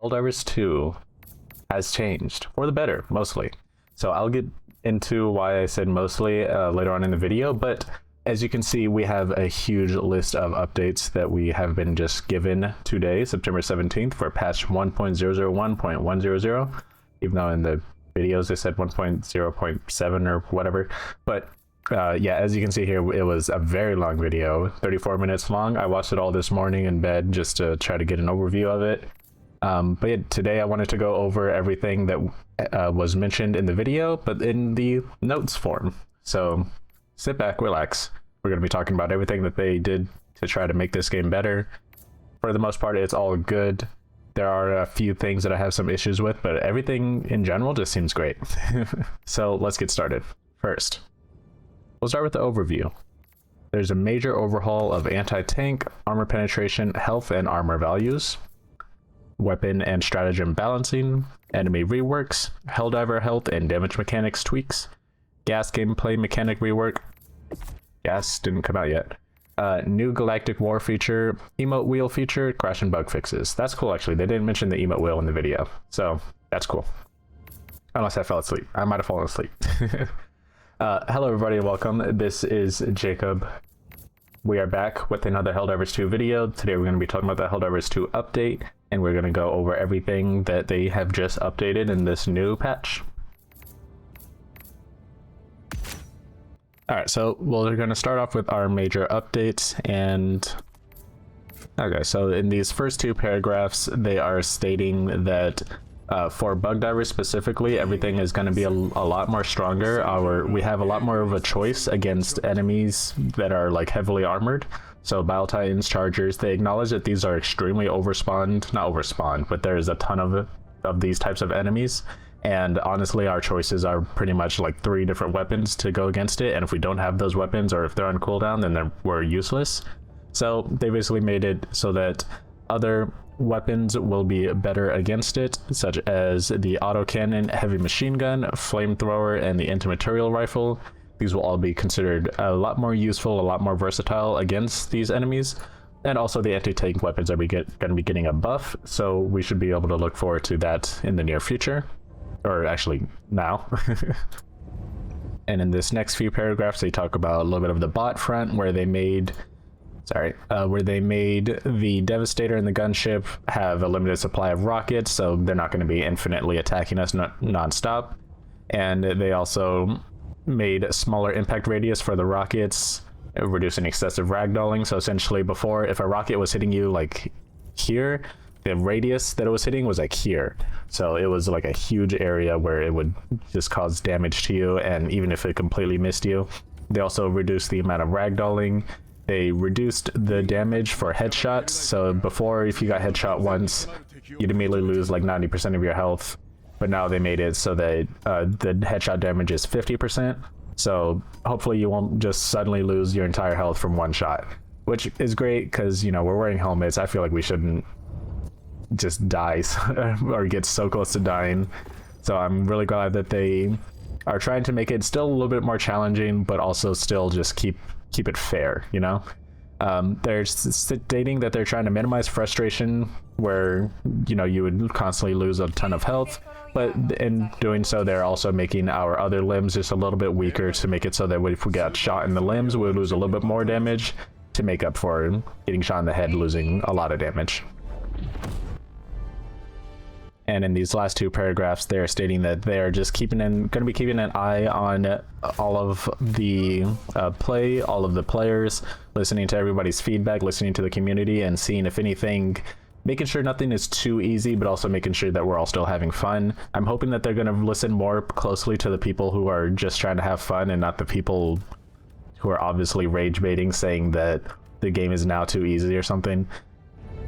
Helldivers 2 has changed for the better, mostly. So I'll get into why I said mostly later on in the video, but as you can see, we have a huge list of updates that we have been just given today, September 17th, for patch 1.001.100, even though in the videos they said 1.0.7 or whatever. But yeah, as you can see here, it was a very long video, 34 minutes long. I watched it all this morning in bed just to try to get an overview of it. But yeah, today I wanted to go over everything that was mentioned in the video, but in the notes form. So sit back, relax. We're going to be talking about everything that they did to try to make this game better. For the most part, it's all good. There are a few things that I have some issues with, but everything in general just seems great. So let's get started. First, we'll start with the overview. There's a major overhaul of anti-tank, armor penetration, health and armor values, weapon and stratagem balancing, enemy reworks, Helldiver health and damage mechanics tweaks, gas gameplay mechanic rework. Gas didn't come out yet. New galactic war feature, emote wheel feature, crash and bug fixes. That's cool, actually. They didn't mention the emote wheel in the video, so that's cool. Unless I fell asleep. I might have fallen asleep. Hello everybody and welcome. This is Jaakeup. We are back with another Helldivers 2 video. Today we're going to be talking about the Helldivers 2 update, and we're going to go over everything that they have just updated in this new patch. Alright, so we're going to start off with our major updates, and okay, so in these first two paragraphs, they are stating that for bug divers specifically, everything is going to be a lot more stronger. We have a lot more of a choice against enemies that are like heavily armored. So Battle Titans, Chargers, they acknowledge that these are extremely not overspawned, but there's a ton of these types of enemies. And honestly, our choices are pretty much like 3 different weapons to go against it. And if we don't have those weapons, or if they're on cooldown, then we're useless. So they basically made it so that other weapons will be better against it, such as the autocannon, heavy machine gun, flamethrower, and the anti-material rifle. These will all be considered a lot more useful, a lot more versatile against these enemies. And also the anti-tank weapons are going to be getting a buff, so we should be able to look forward to that in the near future. Or actually now. And in this next few paragraphs, they talk about a little bit of the bot front, where they made the Devastator and the gunship have a limited supply of rockets, so they're not going to be infinitely attacking us non-stop. And they also made a smaller impact radius for the rockets, reducing excessive ragdolling. So essentially before, if a rocket was hitting you like here, the radius that it was hitting was like here. So it was like a huge area where it would just cause damage to you, and even if it completely missed you. They also reduced the amount of ragdolling. They reduced the damage for headshots. So before, if you got headshot once, you'd immediately lose like 90% of your health. But now they made it so that the headshot damage is 50%. So hopefully you won't just suddenly lose your entire health from one shot, which is great because, you know, we're wearing helmets. I feel like we shouldn't just die or get so close to dying. So I'm really glad that they are trying to make it still a little bit more challenging, but also still just keep it fair, you know. They're stating that they're trying to minimize frustration, where, you know, you would constantly lose a ton of health, but in doing so they're also making our other limbs just a little bit weaker, to make it so that if we got shot in the limbs, we would lose a little bit more damage to make up for getting shot in the head, losing a lot of damage. And in these last two paragraphs, they're stating that they're just going to be keeping an eye on all of the play, all of the players, listening to everybody's feedback, listening to the community, and seeing if anything, making sure nothing is too easy, but also making sure that we're all still having fun. I'm hoping that they're going to listen more closely to the people who are just trying to have fun, and not the people who are obviously rage baiting, saying that the game is now too easy or something.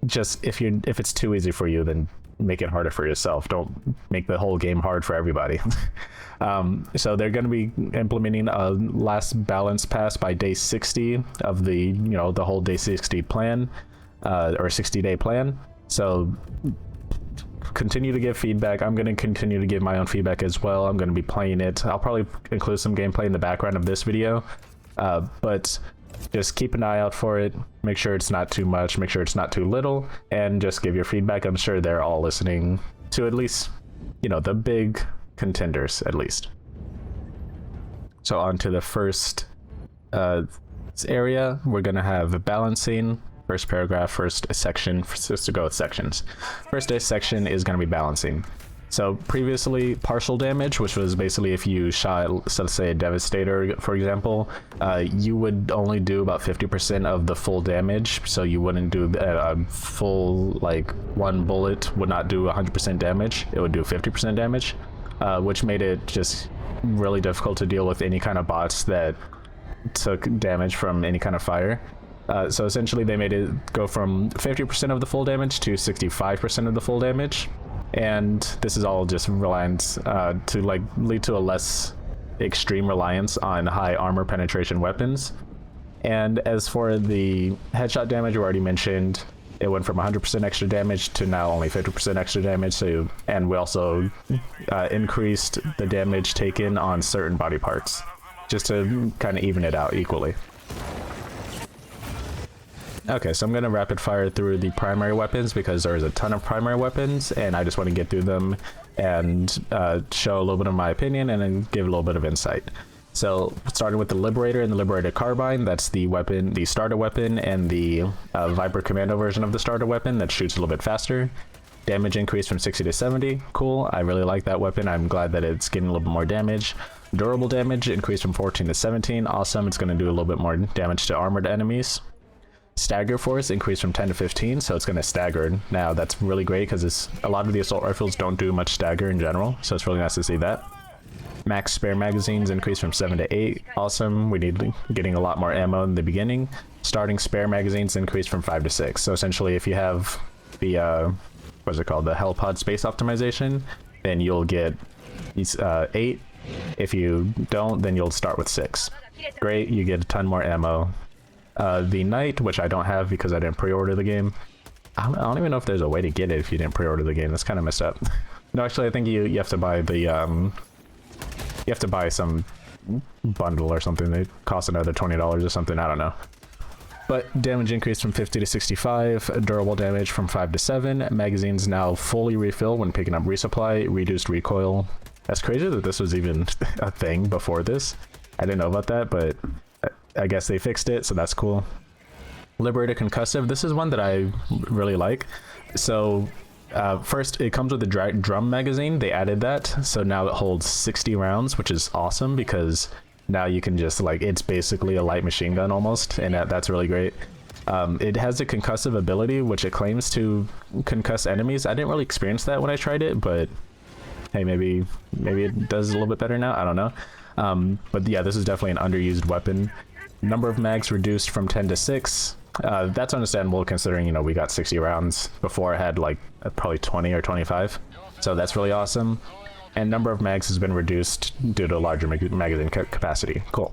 Just if it's too easy for you, then make it harder for yourself. Don't make the whole game hard for everybody. So they're going to be implementing a last balance pass by day 60 of the whole day 60 plan, or 60-day plan. So continue to give feedback. I'm going to continue to give my own feedback as well. I'm going to be playing it. I'll probably include some gameplay in the background of this video, but just keep an eye out for it. Make sure it's not too much, make sure it's not too little, and just give your feedback. I'm sure they're all listening to at least, you know, the big contenders at least. So on to the first area, we're gonna have balancing. First paragraph, first section, just to go with sections. First section is gonna be balancing. So previously, partial damage, which was basically if you shot, so let's say a Devastator, for example, you would only do about 50% of the full damage. So you wouldn't do a full, like, one bullet would not do 100% damage. It would do 50% damage, which made it just really difficult to deal with any kind of bots that took damage from any kind of fire. So essentially they made it go from 50% of the full damage to 65% of the full damage. And this is all just reliance to like lead to a less extreme reliance on high armor penetration weapons. And as for the headshot damage, we already mentioned it went from 100% extra damage to now only 50% extra damage. So, and we also increased the damage taken on certain body parts just to kind of even it out equally. Okay, so I'm going to rapid fire through the primary weapons because there's a ton of primary weapons and I just want to get through them and show a little bit of my opinion and then give a little bit of insight. So starting with the Liberator and the Liberator Carbine, that's the weapon, the starter weapon, and the Viper Commando version of the starter weapon that shoots a little bit faster. Damage increase from 60 to 70, cool. I really like that weapon. I'm glad that it's getting a little bit more damage. Durable damage increased from 14 to 17, awesome. It's going to do a little bit more damage to armored enemies. Stagger force increased from 10 to 15, so it's going to stagger. Now that's really great because a lot of the assault rifles don't do much stagger in general, so it's really nice to see that. Max spare magazines increased from 7 to 8, awesome. We need getting a lot more ammo in the beginning. Starting spare magazines increased from 5 to 6, so essentially if you have the what's it called, the Hellpod space optimization, then you'll get 8. If you don't, then you'll start with 6. Great, you get a ton more ammo. The Knight, which I don't have because I didn't pre-order the game. I don't even know if there's a way to get it if you didn't pre-order the game. That's kind of messed up. No, actually, I think you have to buy the you have to buy some bundle or something. They cost another $20 or something. I don't know. But damage increased from 50 to 65. Durable damage from 5 to 7. Magazines now fully refill when picking up resupply. Reduced recoil. That's crazy that this was even a thing before this. I didn't know about that, but I guess they fixed it, so that's cool. Liberator Concussive, this is one that I really like. So first, it comes with a drum magazine. They added that, so now it holds 60 rounds, which is awesome because now you can just, like, it's basically a light machine gun almost, and that's really great. It has a concussive ability, which it claims to concuss enemies. I didn't really experience that when I tried it, but hey, maybe it does a little bit better now. I don't know. But yeah, this is definitely an underused weapon. Number of mags reduced from 10 to 6. That's understandable considering, you know, we got 60 rounds before. I had like probably 20 or 25. So that's really awesome. And number of mags has been reduced due to larger magazine capacity. Cool.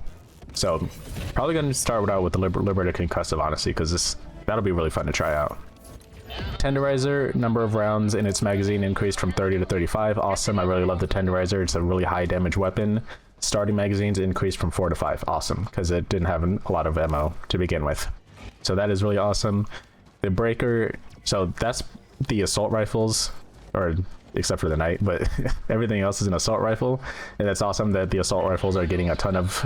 So probably going to start out with the Liberator Concussive, honestly, because that'll be really fun to try out. Tenderizer, number of rounds in its magazine increased from 30 to 35. Awesome. I really love the Tenderizer. It's a really high damage weapon. Starting magazines increased from 4 to 5. Awesome, because it didn't have a lot of ammo to begin with. So that is really awesome. The Breaker, so that's the assault rifles, or except for the Knight, but everything else is an assault rifle. And that's awesome that the assault rifles are getting a ton of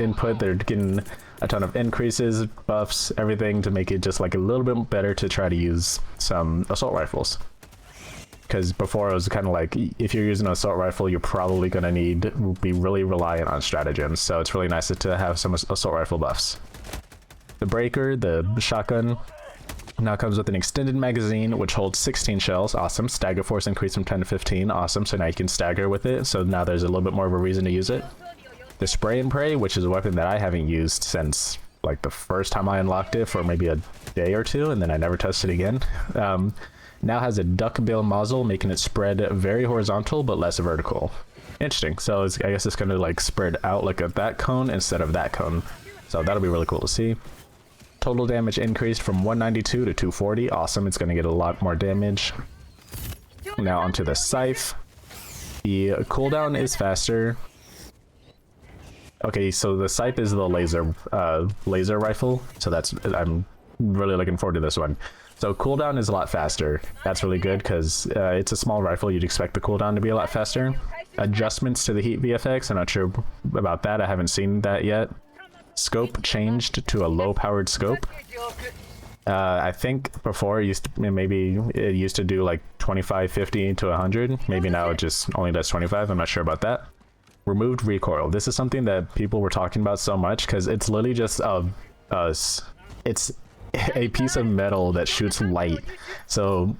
input. They're getting a ton of increases, buffs, everything to make it just like a little bit better to try to use some assault rifles. Because before it was kind of like, if you're using an assault rifle, you're probably going to be really reliant on stratagems. So it's really nice to have some assault rifle buffs. The Breaker, the shotgun, now comes with an extended magazine, which holds 16 shells. Awesome. Stagger force increased from 10 to 15. Awesome. So now you can stagger with it. So now there's a little bit more of a reason to use it. The Spray and Pray, which is a weapon that I haven't used since like the first time I unlocked it for maybe a day or two, and then I never touched it again. Now has a duckbill muzzle, making it spread very horizontal but less vertical. Interesting. So I guess it's gonna like spread out like that cone instead of that cone. So that'll be really cool to see. Total damage increased from 192 to 240. Awesome. It's gonna get a lot more damage. Now onto the Scythe. The cooldown is faster. Okay, so the Sipe is the laser rifle, so that's, I'm really looking forward to this one. So cooldown is a lot faster. That's really good because it's a small rifle. You'd expect the cooldown to be a lot faster. Adjustments to the heat VFX, I'm not sure about that. I haven't seen that yet. Scope changed to a low-powered scope. I think before it used to do like 25, 50 to 100. Maybe now it just only does 25. I'm not sure about that. Removed recoil. This is something that people were talking about so much because it's literally just it's a piece of metal that shoots light. So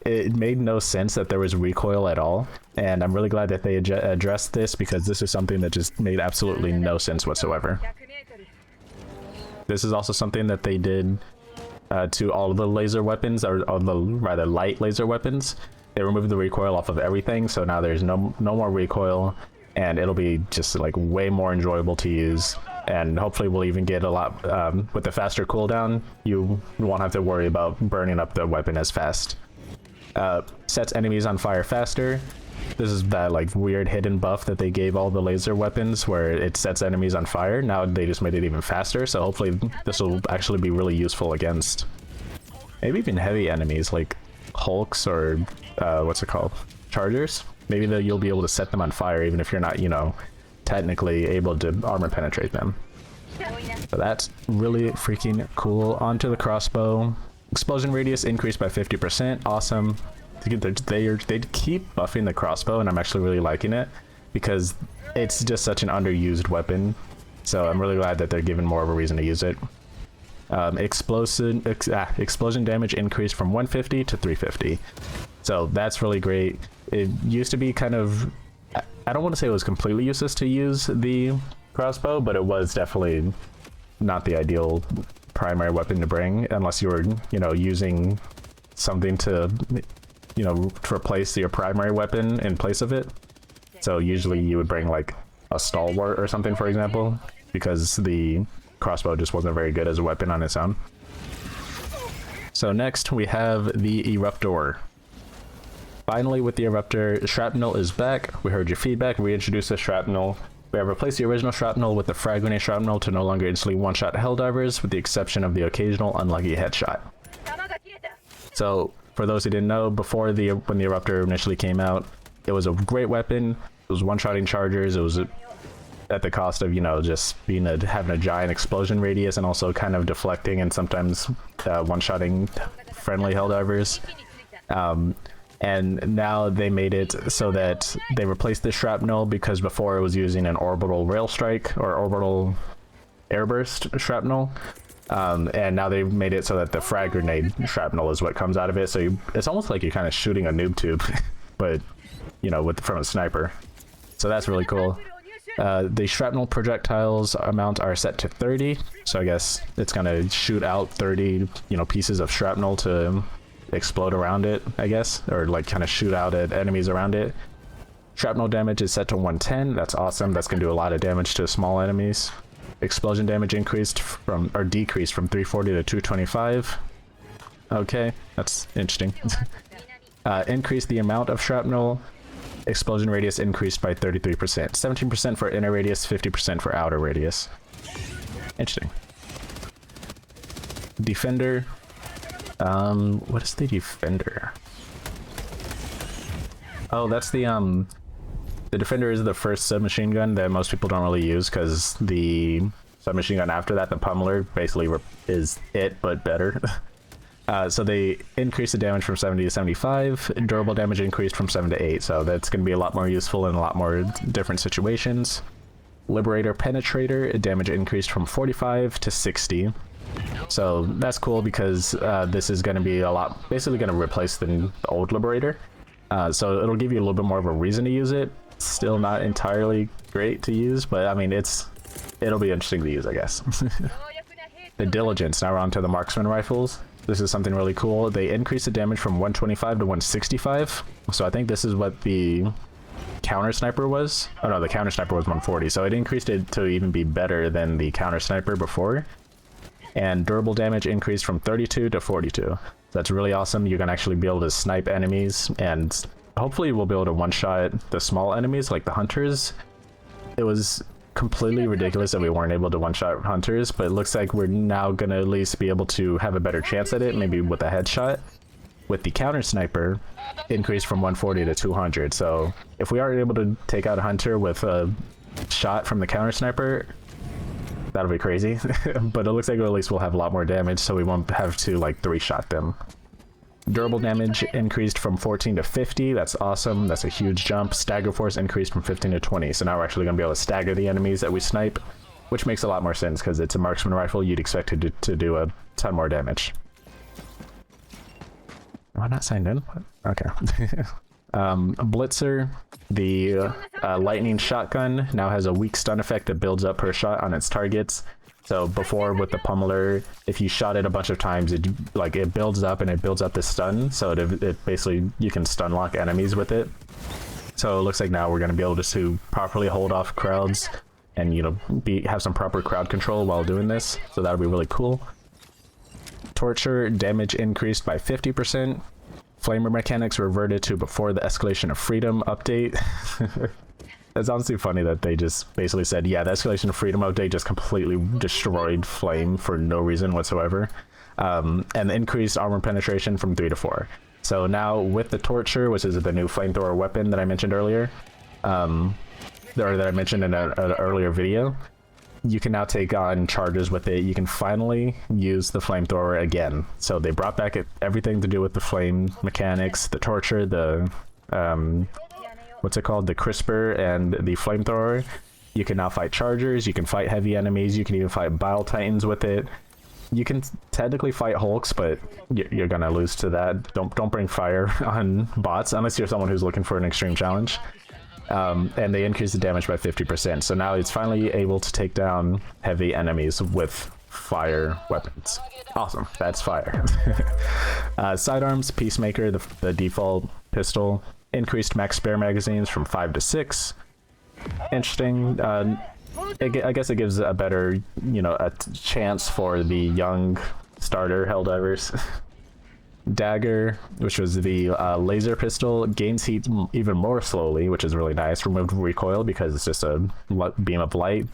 it made no sense that there was recoil at all. And I'm really glad that they addressed this because this is something that just made absolutely no sense whatsoever. This is also something that they did to all of the laser weapons, or all the rather light laser weapons. They removed the recoil off of everything, so now there's no more recoil, and it'll be just like way more enjoyable to use. And hopefully we'll even get a lot with the faster cooldown. You won't have to worry about burning up the weapon as fast. Sets enemies on fire faster. This is that like weird hidden buff that they gave all the laser weapons where it sets enemies on fire. Now they just made it even faster, so hopefully this will actually be really useful against maybe even heavy enemies like Hulks or what's it called? Chargers. Maybe you'll be able to set them on fire even if you're not, you know, technically able to armor penetrate them. So that's really freaking cool. Onto the crossbow. Explosion radius increased by 50%. Awesome. They keep buffing the crossbow, and I'm actually really liking it because it's just such an underused weapon. So I'm really glad that they're given more of a reason to use it. Explosion damage increased from 150 to 350. So that's really great. It used to be kind of, I don't want to say it was completely useless to use the crossbow, but it was definitely not the ideal primary weapon to bring unless you were, you know, using something to, you know, to replace your primary weapon in place of it. So usually you would bring like a stalwart or something, for example, because the crossbow just wasn't very good as a weapon on its own. So next we have the Eruptor. Finally, with the Eruptor, Shrapnel is back. We heard your feedback, reintroduced the Shrapnel. We have replaced the original Shrapnel with the Frag Grenade Shrapnel to no longer instantly one-shot Helldivers, with the exception of the occasional unlucky headshot. So, for those who didn't know, before when the Eruptor initially came out, it was a great weapon. It was one-shotting chargers. It was at the cost of, you know, just having a giant explosion radius and also kind of deflecting and sometimes one-shotting friendly Helldivers. And now they made it so that they replaced the Shrapnel because before it was using an orbital rail strike or orbital airburst Shrapnel. And now they've made it so that the Frag Grenade Shrapnel is what comes out of it. So it's almost like you're kind of shooting a noob tube, but, you know, from a sniper. So that's really cool. The Shrapnel projectiles amount are set to 30. So I guess it's going to shoot out 30, you know, pieces of Shrapnel to explode around it, I guess, or like kind of shoot out at enemies around it. Shrapnel damage is set to 110. That's awesome. That's going to do a lot of damage to small enemies. Explosion damage decreased from 340 to 225. Okay, that's interesting. Increase the amount of shrapnel. Explosion radius increased by 33%. 17% for inner radius, 50% for outer radius. Interesting. Defender. What is the Defender? Oh, that's the Defender is the first submachine gun that most people don't really use because the submachine gun after that, the Pummeler, basically is it, but better. So they increased the damage from 70 to 75, and durable damage increased from 7 to 8, so that's going to be a lot more useful in a lot more different situations. Liberator Penetrator, damage increased from 45 to 60. So that's cool because this is going to be basically going to replace the old Liberator. So it'll give you a little bit more of a reason to use it. Still not entirely great to use, but I mean, it'll be interesting to use, I guess. The Diligence, now we're on to the Marksman Rifles. This is something really cool. They increased the damage from 125 to 165. So I think this is what the Counter Sniper was. Oh no, the Counter Sniper was 140. So it increased it to even be better than the Counter Sniper before. And durable damage increased from 32 to 42. That's really awesome. You're going to actually be able to snipe enemies, and hopefully we'll be able to one-shot the small enemies like the hunters. It was completely ridiculous that we weren't able to one-shot hunters, but it looks like we're now gonna at least be able to have a better chance at it, maybe with a headshot. With the counter sniper increased from 140 to 200. So if we are able to take out a hunter with a shot from the counter sniper, that'll be crazy. But it looks like at least we'll have a lot more damage, so we won't have to like 3-shot them. Durable damage increased from 14 to 50. That's awesome. That's a huge jump. Stagger force increased from 15 to 20. So now we're actually going to be able to stagger the enemies that we snipe, which makes a lot more sense because it's a marksman rifle. You'd expect it to do a ton more damage. Am I not signed in? Okay. Blitzer, the lightning shotgun, now has a weak stun effect that builds up per shot on its targets. So before with the pummeler, if you shot it a bunch of times, it builds up and it builds up the stun. So it basically, you can stun lock enemies with it. So it looks like now we're going to be able to properly hold off crowds and, you know, have some proper crowd control while doing this. So that'll be really cool. Torture damage increased by 50%. Flamer mechanics reverted to before the Escalation of Freedom update. It's honestly funny that they just basically said, yeah, the Escalation of Freedom update just completely destroyed Flame for no reason whatsoever. And increased armor penetration from 3 to 4. So now with the Torture, which is the new flamethrower weapon that I mentioned earlier, or that I mentioned in an earlier video, you can now take on charges with it. You can finally use the flamethrower again. So they brought back everything to do with the flame mechanics, the torture, the what's it called, the crisper, and the flamethrower. You can now fight chargers. You can fight heavy enemies. You can even fight bile titans with it. You can technically fight hulks, but you're gonna lose to that. Don't bring fire on bots unless you're someone who's looking for an extreme challenge. And they increase the damage by 50%. So now it's finally able to take down heavy enemies with fire weapons. Awesome, that's fire. Sidearms, Peacemaker, the default pistol, increased max spare magazines from 5 to 6. Interesting. I guess it gives a better, you know, a chance for the young starter Helldivers. Dagger, which was the laser pistol, gains heat even more slowly, which is really nice. Removed recoil because it's just a beam of light.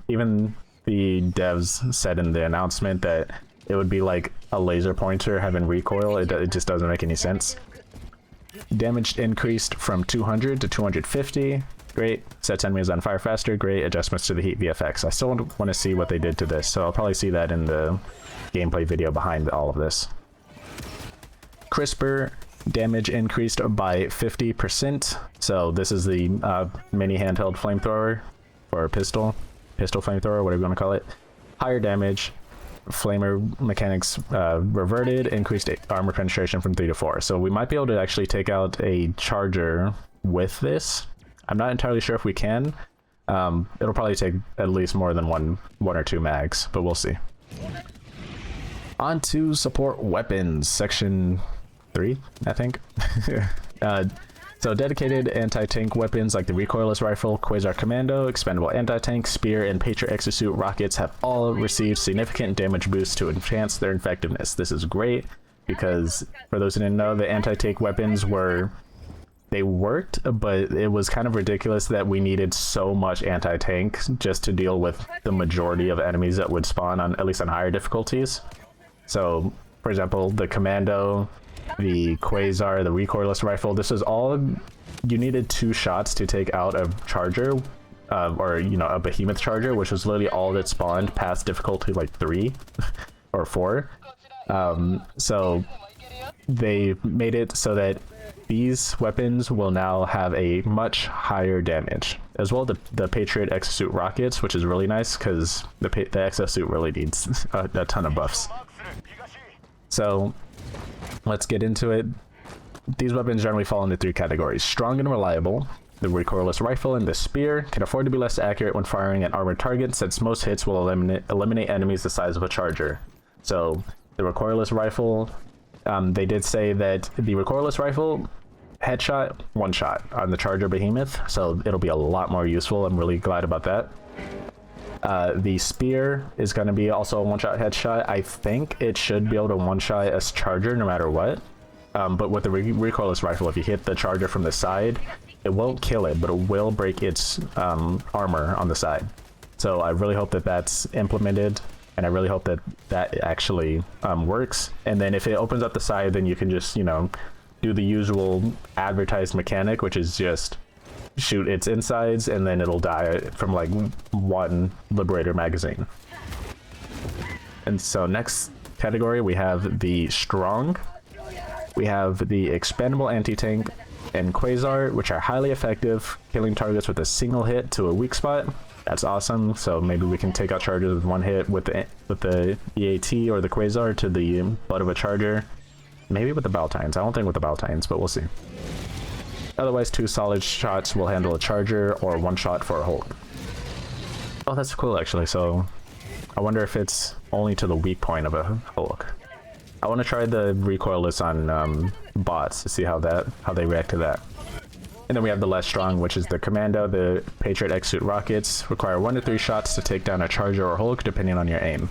Even the devs said in the announcement that it would be like a laser pointer having recoil. It just doesn't make any sense. Damage increased from 200 to 250. Great. Sets enemies on fire faster. Great. Adjustments to the heat VFX. I still want to see what they did to this, so I'll probably see that in the gameplay video behind all of this. Crisper, damage increased by 50%. So this is the mini handheld flamethrower, or pistol flamethrower, whatever you want to call it. Higher damage, flamer mechanics reverted, increased armor penetration from 3 to 4. So we might be able to actually take out a charger with this. I'm not entirely sure if we can. It'll probably take at least more than one or two mags, but we'll see. On to support weapons, section 3, I think. So dedicated anti-tank weapons like the recoilless rifle, Quasar Commando, expendable anti-tank, spear, and Patriot exosuit rockets have all received significant damage boosts to enhance their effectiveness. This is great because, for those who didn't know, the anti-tank weapons they worked, but it was kind of ridiculous that we needed so much anti-tank just to deal with the majority of enemies that would spawn on, at least on higher difficulties. So, for example, the Commando, the Quasar, the recoilless rifle, this is all, you needed 2 shots to take out a charger, or, you know, a behemoth charger, which was literally all that spawned past difficulty like 3 or 4. So they made it so that these weapons will now have a much higher damage. As well, the Patriot exosuit rockets, which is really nice because the exosuit really needs a ton of buffs. So let's get into it. These weapons generally fall into 3 categories. Strong and reliable. The recoilless rifle and the spear can afford to be less accurate when firing at armored targets, since most hits will eliminate enemies the size of a charger. So the recoilless rifle, they did say that the recoilless rifle, headshot, 1 shot on the charger behemoth, so it'll be a lot more useful. I'm really glad about that. The spear is going to be also a 1-shot headshot. I think it should be able to 1-shot a charger no matter what. But with the recoilless rifle, if you hit the charger from the side, it won't kill it, but it will break its armor on the side. So I really hope that that's implemented, and I really hope that that actually works. And then if it opens up the side, then you can just, you know, do the usual advertised mechanic, which is just shoot its insides, and then it'll die from like one Liberator magazine. And so next category, we have the Strong. We have the Expandable Anti-Tank and Quasar, which are highly effective, killing targets with a single hit to a weak spot. That's awesome. So maybe we can take out charges with one hit with the EAT or the Quasar to the butt of a charger. Maybe with the Baltines. I don't think with the Baltines, but we'll see. Otherwise, 2 solid shots will handle a charger, or 1 shot for a Hulk. Oh, that's cool actually. So I wonder if it's only to the weak point of a Hulk. I want to try the recoilless on bots to see how they react to that. And then we have the less strong, which is the Commando. The Patriot X-Suit rockets require 1 to 3 shots to take down a charger or Hulk, depending on your aim.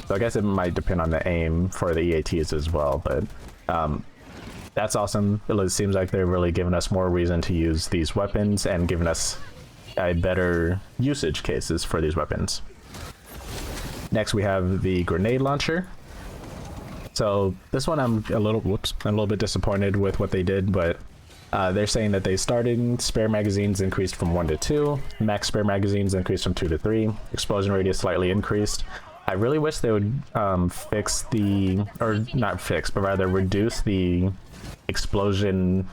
So I guess it might depend on the aim for the EATs as well, but that's awesome. It seems like they're really giving us more reason to use these weapons and giving us a better usage cases for these weapons. Next, we have the grenade launcher. So this one I'm a little bit disappointed with what they did, but they're saying that they started spare magazines increased from 1 to 2, max spare magazines increased from 2 to 3, explosion radius slightly increased. I really wish they would fix the, or not fix, but rather reduce the explosion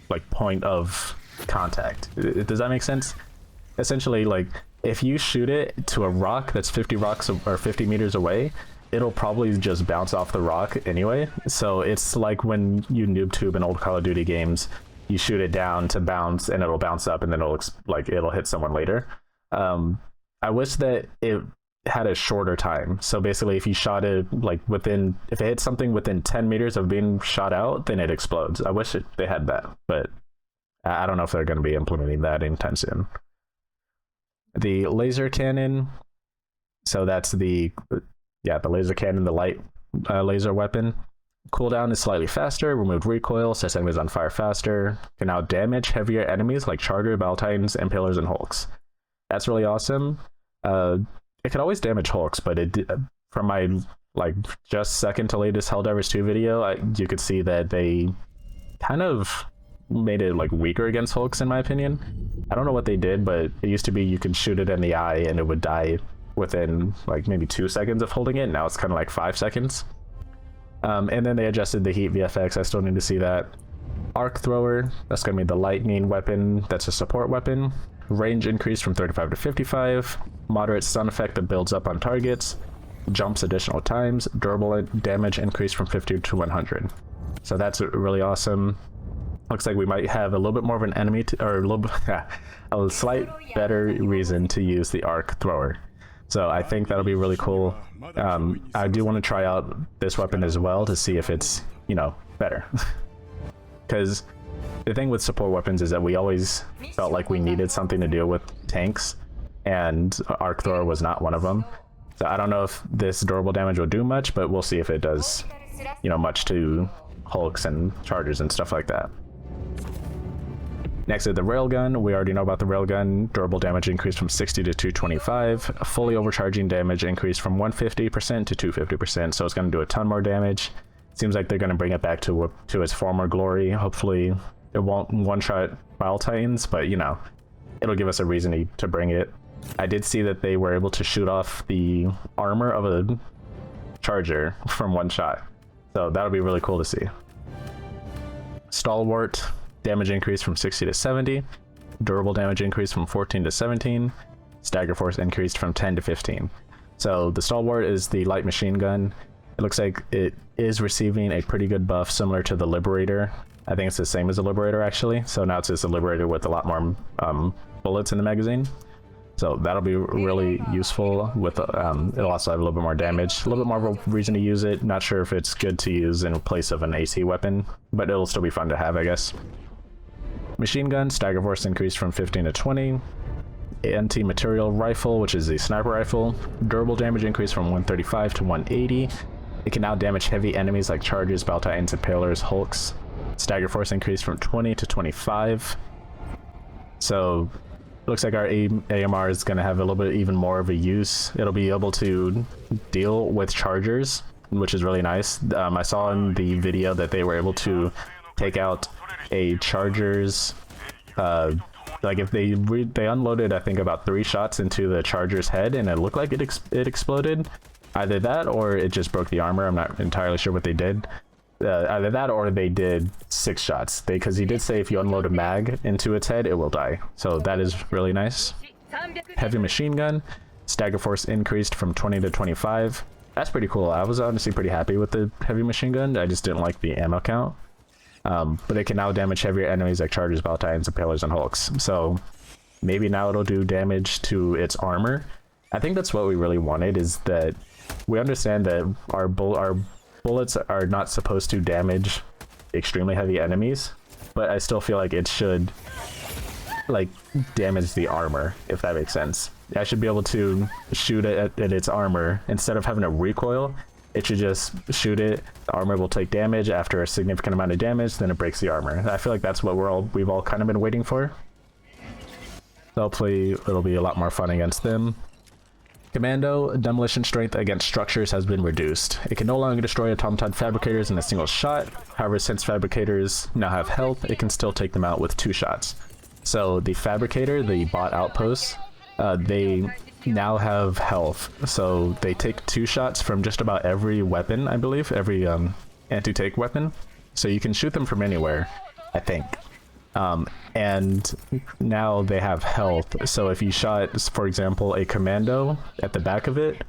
like point of contact. Does that make sense? Essentially, like if you shoot it to a rock that's 50 rocks or 50 meters away, it'll probably just bounce off the rock anyway. So it's like when you noob tube in old Call of Duty games, you shoot it down to bounce and it'll bounce up and then it'll hit someone later. I wish that it had a shorter time. So basically if you shot it like if it hit something within 10 meters of being shot out, then it explodes. I wish they had that, but I don't know if they're going to be implementing that anytime soon. The laser cannon. So that's the laser cannon, the light laser weapon. Cooldown is slightly faster, removed recoil, sets enemies on fire faster, can now damage heavier enemies like Charger, Baltines, Impalers, and Hulks. That's really awesome. It could always damage Hulks, but from my just second to latest Helldivers 2 video, you could see that they kind of made it weaker against Hulks in my opinion. I don't know what they did, but it used to be you could shoot it in the eye and it would die within maybe 2 seconds of holding it. Now it's kind of 5 seconds. And then they adjusted the heat VFX. I still need to see that. Arc thrower, that's going to be the lightning weapon. That's a support weapon. Range increased from 35 to 55. Moderate stun effect that builds up on targets. Jumps additional times. Durable damage increased from 50 to 100. So that's really awesome. Looks like we might have a little bit more of an enemy a slight better reason to use the arc thrower. So I think that'll be really cool. I do want to try out this weapon as well to see if it's, better. Because the thing with support weapons is that we always felt like we needed something to deal with tanks, and arc thrower was not one of them. So I don't know if this durable damage will do much, but we'll see if it does, much to Hulks and Chargers and stuff like that. Next is the railgun. We already know about the railgun. Durable damage increased from 60 to 225. Fully overcharging damage increased from 150% to 250%. So it's going to do a ton more damage. Seems like they're going to bring it back to its former glory. Hopefully it won't one-shot Wild Titans, but it'll give us a reason to bring it. I did see that they were able to shoot off the armor of a Charger from one shot. So that'll be really cool to see. Stalwart. Damage increase from 60 to 70. Durable damage increased from 14 to 17. Stagger force increased from 10 to 15. So the Stalwart is the light machine gun. It looks like it is receiving a pretty good buff similar to the Liberator. I think it's the same as the Liberator actually. So now it's just a Liberator with a lot more bullets in the magazine. So that'll be really useful. It'll also have a little bit more damage, a little bit more of a reason to use it. Not sure if it's good to use in place of an AC weapon, but it'll still be fun to have, I guess. Machine gun, stagger force increased from 15 to 20. Anti-material rifle, which is the sniper rifle. Durable damage increased from 135 to 180. It can now damage heavy enemies like Chargers, Baltines, Impalers, Hulks. Stagger force increased from 20 to 25. So looks like our AMR is going to have a little bit even more of a use. It'll be able to deal with chargers, which is really nice. I saw in the video that they were able to take out a charger's like if they unloaded, I think, about 3 shots into the charger's head, and it looked like it exploded. Either that or it just broke the armor. I'm not entirely sure what they did. Either that or they did 6 shots. Because he did say if you unload a mag into its head, it will die. So that is really nice. Heavy machine gun. Stagger force increased from 20 to 25. That's pretty cool. I was honestly pretty happy with the heavy machine gun. I just didn't like the ammo count. But it can now damage heavier enemies like chargers, Palatines, Impalers, and Hulks. So maybe now it'll do damage to its armor. I think that's what we really wanted, is that we understand that our bullets are not supposed to damage extremely heavy enemies, but I still feel like it should like damage the armor, if that makes sense. I should be able to shoot it at its armor instead of having a recoil. It should just shoot it. The armor will take damage. After a significant amount of damage, then it breaks the armor. I feel like that's what we've all kind of been waiting for. So hopefully it'll be a lot more fun against them. Commando demolition strength against structures has been reduced. It can no longer destroy automaton fabricators in a single shot. However, since fabricators now have health, it can still take them out with 2 shots. So the fabricator, the bot outposts, they now have health. So they take 2 shots from just about every weapon, I believe, every anti-tank weapon. So you can shoot them from anywhere, I think. And now they have health. So if you shot, for example, a commando at the back of it,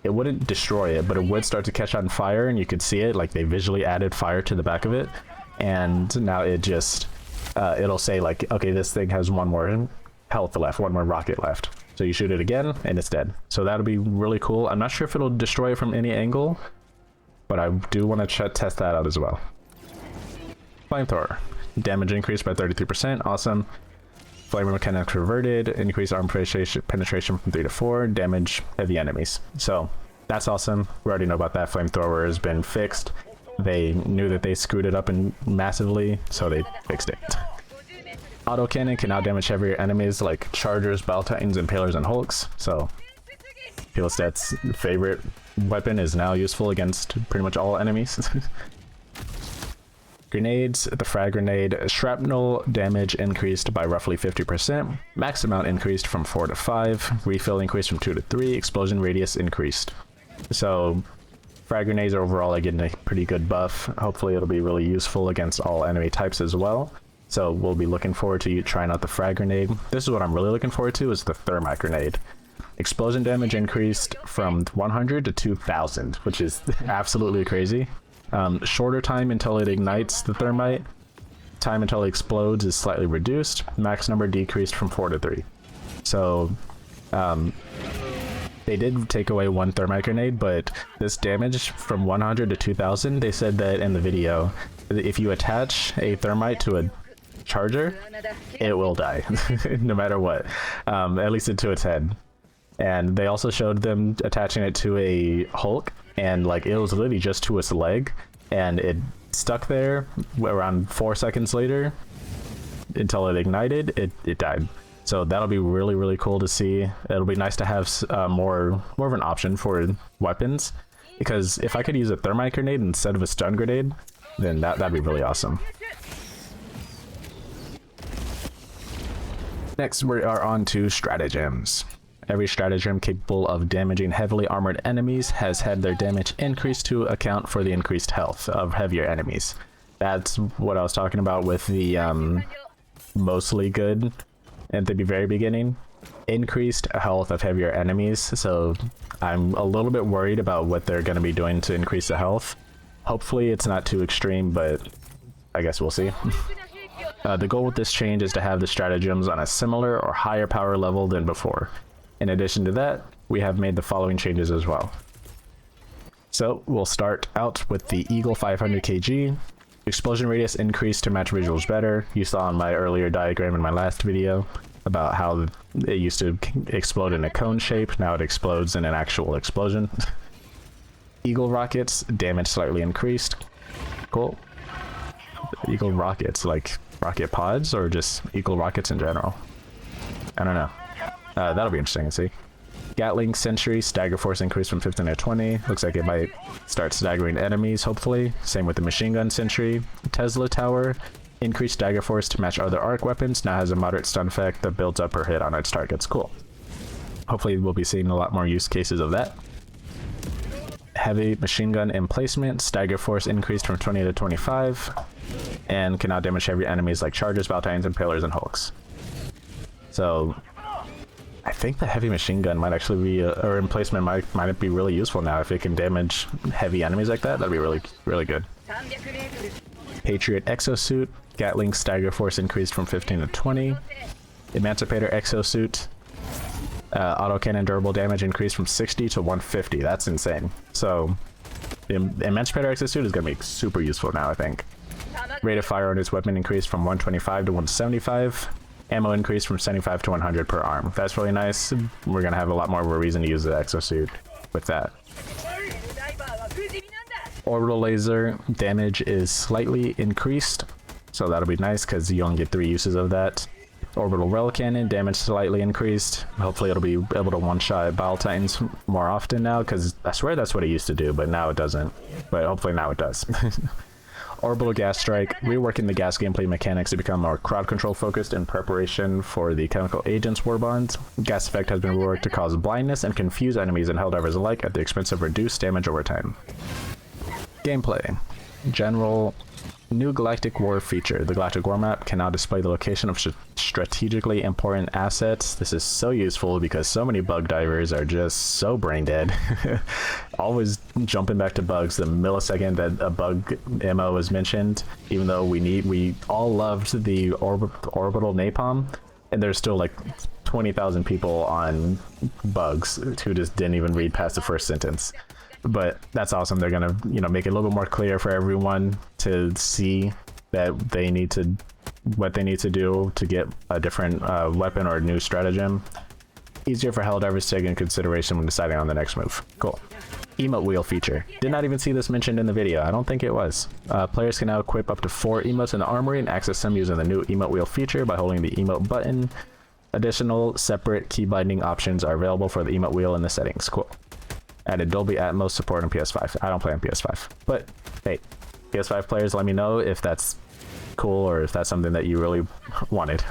it wouldn't destroy it, but it would start to catch on fire, and you could see it, like they visually added fire to the back of it. And now it just, it'll say like, okay, this thing has 1 more health left, 1 more rocket left. So you shoot it again and it's dead. So that'll be really cool. I'm not sure if it'll destroy it from any angle, but I do want to test that out as well. Flamethrower. Damage increased by 33%. Awesome. Flamer mechanics reverted. Increased arm penetration from 3 to 4. Damage heavy enemies. So that's awesome. We already know about that. Flamethrower has been fixed. They knew that they screwed it up massively, so they fixed it. Autocannon can now damage heavier enemies like chargers, battle titans, impalers, and hulks. So Pilastat's favorite weapon is now useful against pretty much all enemies. Grenades, the frag grenade, shrapnel damage increased by roughly 50%, max amount increased from 4 to 5, refill increased from 2 to 3, explosion radius increased. So frag grenades overall are getting a pretty good buff. Hopefully it'll be really useful against all enemy types as well. So we'll be looking forward to you trying out the frag grenade. This is what I'm really looking forward to, is the thermite grenade. Explosion damage increased from 100 to 2000, which is absolutely crazy. Shorter time until it ignites the thermite. Time until it explodes is slightly reduced. Max number decreased from 4 to 3. So they did take away 1 thermite grenade, but this damage from 100 to 2000, they said that in the video, if you attach a thermite to a charger, it will die no matter what, at least to its head. And they also showed them attaching it to a Hulk, and like it was literally just to its leg, and it stuck there around 4 seconds later until it ignited. It died. So that'll be really, really cool to see. It'll be nice to have more of an option for weapons, because if I could use a thermite grenade instead of a stun grenade, then that'd be really awesome. Next, we are on to stratagems. Every stratagem capable of damaging heavily armored enemies has had their damage increased to account for the increased health of heavier enemies. That's what I was talking about with the mostly good at the very beginning. Increased health of heavier enemies, so I'm a little bit worried about what they're going to be doing to increase the health. Hopefully it's not too extreme, but I guess we'll see. The goal with this change is to have the stratagems on a similar or higher power level than before. In addition to that, we have made the following changes as well. So we'll start out with the Eagle 500 kg. Explosion radius increased to match visuals better. You saw in my earlier diagram in my last video about how it used to explode in a cone shape. Now it explodes in an actual explosion. Eagle rockets, damage slightly increased. Cool. Eagle rockets, like rocket pods, or just Eagle rockets in general? I don't know. That'll be interesting to see. Gatling Sentry, stagger force increased from 15 to 20. Looks like it might start staggering enemies, hopefully. Same with the machine gun Sentry. Tesla Tower, increased stagger force to match other arc weapons. Now has a moderate stun effect that builds up per hit on its targets. Cool. Hopefully we'll be seeing a lot more use cases of that. Heavy machine gun emplacement, stagger force increased from 20 to 25. And can now damage heavy enemies like Chargers, Valtines, Impalers, and Hulks. So I think the heavy machine gun might actually be, or emplacement might be really useful now. If it can damage heavy enemies like that, that'd be really, really good. Patriot Exosuit, Gatling stagger force increased from 15 to 20. Emancipator Exosuit, autocannon durable damage increased from 60 to 150. That's insane. So the Emancipator Exosuit is going to be super useful now, I think. Rate of fire on its weapon increased from 125 to 175. Ammo increased from 75 to 100 per arm. That's really nice. We're going to have a lot more of a reason to use the exosuit with that. Orbital laser damage is slightly increased, so that'll be nice because you only get 3 uses of that. Orbital rail cannon damage slightly increased. Hopefully it'll be able to one-shot Bile Titans more often now, because I swear that's what it used to do, but now it doesn't. But hopefully now it does. Orbital gas strike, reworking the gas gameplay mechanics to become more crowd control focused in preparation for the chemical agents war bonds. Gas effect has been reworked to cause blindness and confuse enemies and Helldivers alike at the expense of reduced damage over time. Gameplay. General. New Galactic War feature. The Galactic War map can now display the location of strategically important assets. This is so useful because so many bug divers are just so brain dead. Always jumping back to bugs the millisecond that a bug ammo is mentioned, even though we all loved the orbital napalm, and there's still like 20,000 people on bugs who just didn't even read past the first sentence. But that's awesome. They're gonna, make it a little bit more clear for everyone to see that they need to, what they need to do to get a different weapon or a new stratagem. Easier for Helldivers to take into consideration when deciding on the next move. Cool. Emote wheel feature. Did not even see this mentioned in the video. I don't think it was. Players can now equip up to 4 emotes in the armory and access them using the new emote wheel feature by holding the emote button. Additional separate key binding options are available for the emote wheel in the settings. Cool. Added Dolby Atmos support on PS5. I don't play on PS5, but hey, PS5 players, let me know if that's cool or if that's something that you really wanted.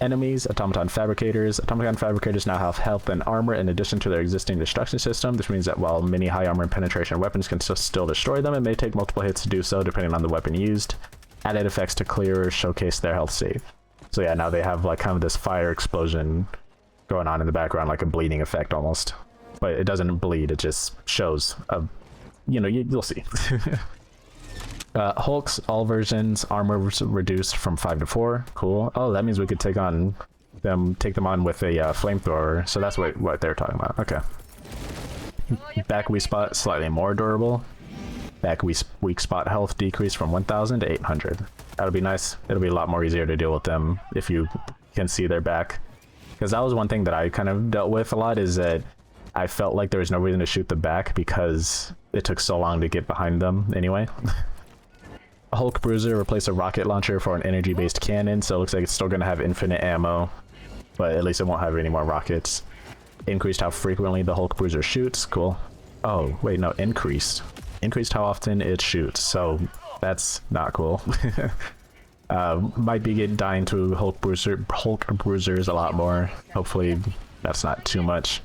Enemies, Automaton Fabricators. Automaton Fabricators now have health and armor in addition to their existing destruction system. This means that while many high armor and penetration weapons can still destroy them, it may take multiple hits to do so depending on the weapon used. Added effects to clear showcase their health save. So yeah, now they have like kind of this fire explosion going on in the background, like a bleeding effect almost. But it doesn't bleed, it just shows you'll see. Hulks, all versions, armor reduced from 5 to 4. Cool. Oh, that means we could take them on with a flamethrower. So that's what they're talking about. Okay. Back weak spot, slightly more durable. Back weak spot health decreased from 1,000 to 800. That'll be nice. It'll be a lot more easier to deal with them if you can see their back. Because that was one thing that I kind of dealt with a lot, is that I felt like there was no reason to shoot the back because it took so long to get behind them anyway. Hulk Bruiser replaced a rocket launcher for an energy-based cannon, so it looks like it's still going to have infinite ammo, but at least it won't have any more rockets. Increased how frequently the Hulk Bruiser shoots. Cool. Oh, wait, no, increased. Increased how often it shoots, so that's not cool. Might be dying to Hulk Bruisers a lot more. Hopefully that's not too much.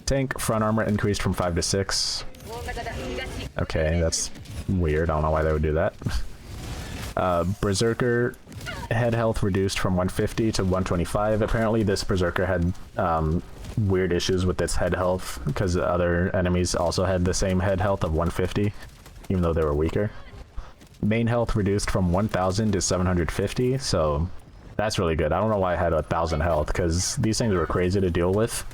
Tank front armor increased from 5 to 6. Okay, that's weird. I don't know why they would do that. Berserker head health reduced from 150 to 125. Apparently this Berserker had weird issues with its head health because other enemies also had the same head health of 150, even though they were weaker. Main health reduced from 1,000 to 750, so that's really good. I don't know why I had 1,000 health, because these things were crazy to deal with.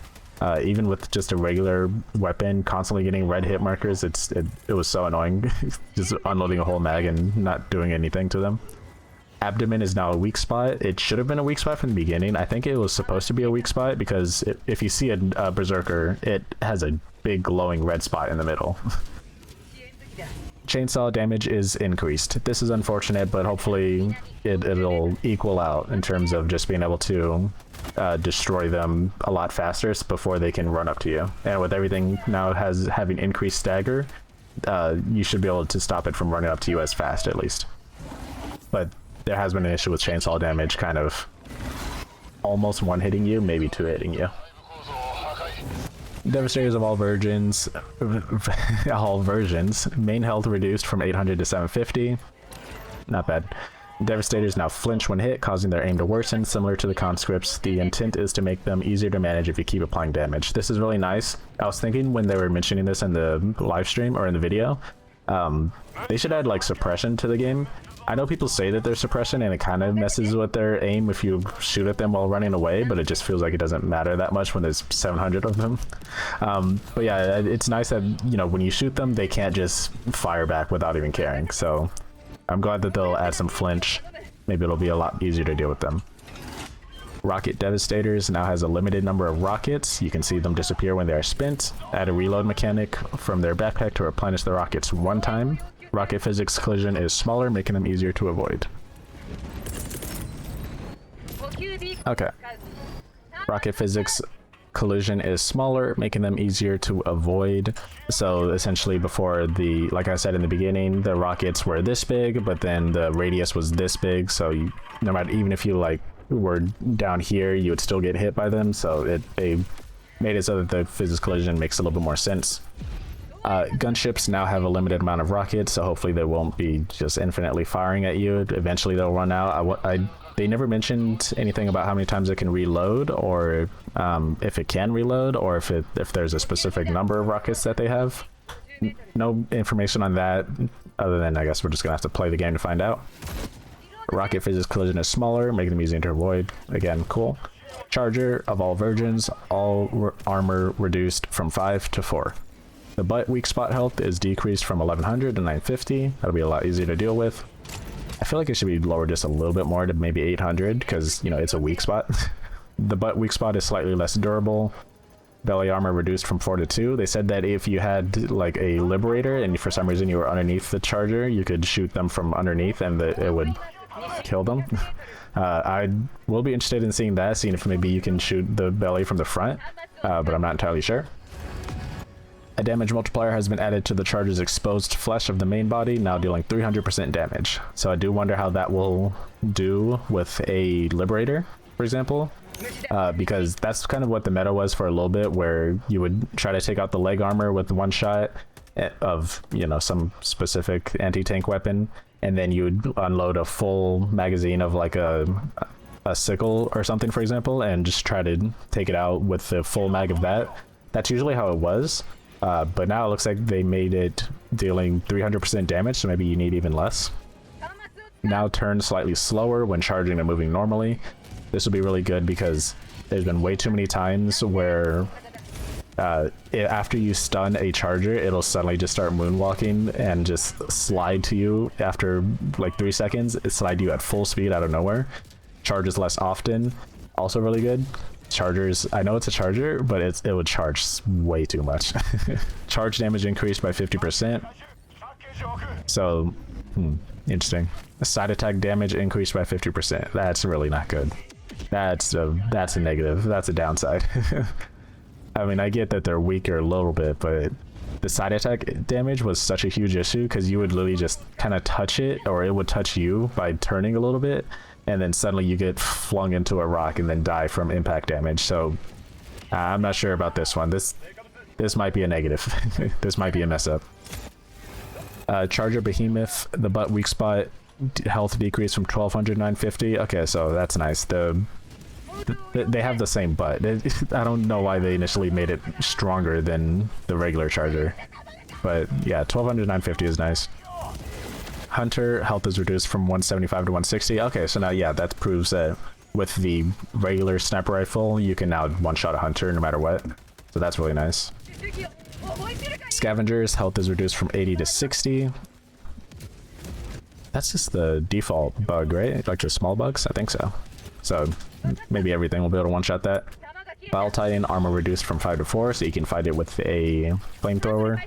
Even with just a regular weapon constantly getting red hit markers, it was so annoying. Just unloading a whole mag and not doing anything to them. Abdomen is now a weak spot. It should have been a weak spot from the beginning. I think it was supposed to be a weak spot because if you see a Berserker, it has a big glowing red spot in the middle. Chainsaw damage is increased. This is unfortunate, but hopefully it'll equal out in terms of just being able to destroy them a lot faster before they can run up to you. And with everything now having increased stagger, you should be able to stop it from running up to you as fast, at least. But there has been an issue with chainsaw damage kind of almost one-hitting you, maybe two-hitting you. Devastators of all versions, main health reduced from 800 to 750. Not bad. Devastators now flinch when hit, causing their aim to worsen. Similar to the conscripts, the intent is to make them easier to manage if you keep applying damage. This is really nice. I was thinking when they were mentioning this in the live stream or in the video, they should add like suppression to the game. I know people say that there's suppression and it kind of messes with their aim if you shoot at them while running away, but it just feels like it doesn't matter that much when there's 700 of them. But yeah, it's nice that, you know, when you shoot them, they can't just fire back without even caring. So I'm glad that they'll add some flinch. Maybe it'll be a lot easier to deal with them. Rocket Devastators now has a limited number of rockets. You can see them disappear when they are spent. Add a reload mechanic from their backpack to replenish the rockets one time. Rocket Physics Collision is smaller, making them easier to avoid. Okay. Rocket Physics Collision is smaller, making them easier to avoid. So essentially before like I said in the beginning, the rockets were this big, but then the radius was this big. So no matter, even if you like were down here, you would still get hit by them. So they made it so that the physics collision makes a little bit more sense. Gunships now have a limited amount of rockets, so hopefully they won't be just infinitely firing at you. Eventually they'll run out. They never mentioned anything about how many times it can reload, or if it can reload, or if there's a specific number of rockets that they have. No information on that, other than I guess we're just gonna have to play the game to find out. Rocket Physics Collision is smaller, making them easier to avoid. Again, cool. Charger of all versions, all armor reduced from 5 to 4. The butt weak spot health is decreased from 1100 to 950. That'll be a lot easier to deal with. I feel like it should be lowered just a little bit more to maybe 800 because, you know, it's a weak spot. The butt weak spot is slightly less durable. Belly armor reduced from 4 to 2. They said that if you had like a liberator and for some reason you were underneath the charger, you could shoot them from underneath and it would kill them. I will be interested in seeing if maybe you can shoot the belly from the front, but I'm not entirely sure. A damage multiplier has been added to the charger's exposed flesh of the main body, now dealing 300% damage. So I do wonder how that will do with a liberator, for example, because that's kind of what the meta was for a little bit, where you would try to take out the leg armor with one shot of, you know, some specific anti-tank weapon, and then you would unload a full magazine of like a sickle or something, for example, and just try to take it out with the full mag of that. That's usually how it was. But now it looks like they made it dealing 300% damage, so maybe you need even less. Now turn slightly slower when charging and moving normally. This will be really good because there's been way too many times where after you stun a charger, it'll suddenly just start moonwalking and just slide to you after like 3 seconds. It slide you at full speed out of nowhere. Charges less often, also really good. Chargers, I know it's a charger, but it would charge way too much. Charge damage increased by 50%. So, interesting. Side attack damage increased by 50%. That's really not good. That's a negative. That's a downside. I mean, I get that they're weaker a little bit, but the side attack damage was such a huge issue because you would literally just kind of touch it, or it would touch you by turning a little bit, and then suddenly you get flung into a rock and then die from impact damage. So I'm not sure about this one. This might be a negative. This might be a mess up. Charger Behemoth, the butt weak spot health decrease from 1200 to 950. Okay, so that's nice. They have the same butt. I don't know why they initially made it stronger than the regular charger, but yeah, 1200 to 950 is nice. Hunter health is reduced from 175 to 160. Okay, so now yeah, that proves that with the regular sniper rifle you can now one-shot a hunter no matter what. So that's really nice. Scavengers health is reduced from 80 to 60. That's just the default bug, right? Like the small bugs? I think so. So maybe everything will be able to one-shot that. Bile Titan armor reduced from 5 to 4, so you can fight it with a flamethrower.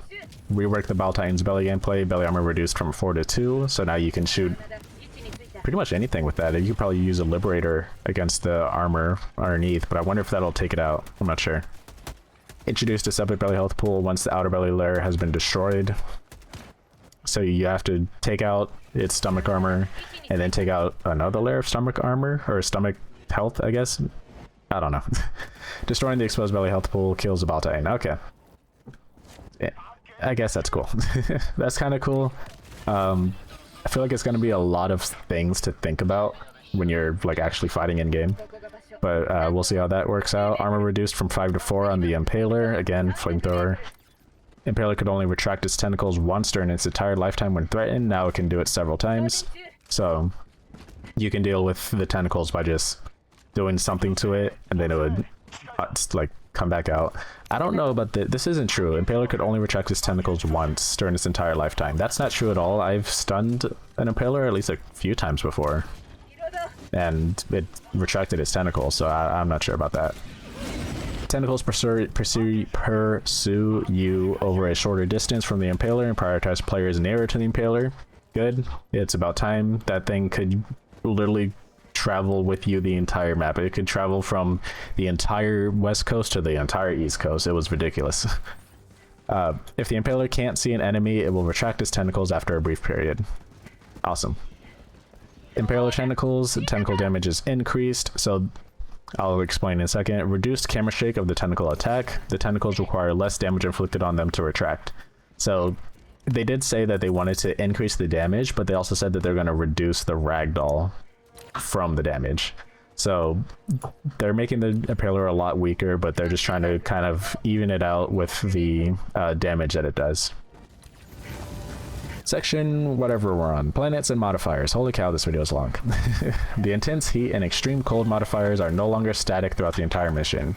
Rework the Bile Titan's belly gameplay. Belly armor reduced from 4 to 2, so now you can shoot pretty much anything with that. You could probably use a Liberator against the armor underneath, but I wonder if that'll take it out. I'm not sure. Introduced a separate belly health pool once the outer belly layer has been destroyed. So you have to take out its stomach armor and then take out another layer of stomach armor, or stomach health, I guess. I don't know. Destroying the exposed belly health pool kills the Baltain. Okay. Yeah, I guess that's cool. That's kind of cool. I feel like it's going to be a lot of things to think about when you're like actually fighting in game. But we'll see how that works out. Armor reduced from 5 to 4 on the Impaler. Again, flamethrower. Impaler could only retract its tentacles once during its entire lifetime when threatened. Now it can do it several times. So you can deal with the tentacles by just doing something to it, and then it would like come back out. I don't know about this isn't true. Impaler could only retract its tentacles once during its entire lifetime. That's not true at all. I've stunned an Impaler at least a few times before, and it retracted its tentacles, so I'm not sure about that. Tentacles pursue you over a shorter distance from the Impaler and prioritize players nearer to the Impaler. Good. It's about time. That thing could literally travel with you the entire map. It could travel from the entire west coast to the entire east coast. It was ridiculous. If the Impaler can't see an enemy, it will retract its tentacles after a brief period. Awesome. Impaler tentacle damage is increased, so I'll explain in a second. Reduced camera shake of the tentacle attack. The tentacles require less damage inflicted on them to retract. So they did say that they wanted to increase the damage, but they also said that they're going to reduce the ragdoll from the damage. So they're making the Impaler a lot weaker, but they're just trying to kind of even it out with the damage that it does. Section whatever we're on. Planets and modifiers. Holy cow, this video is long. The intense heat and extreme cold modifiers are no longer static throughout the entire mission.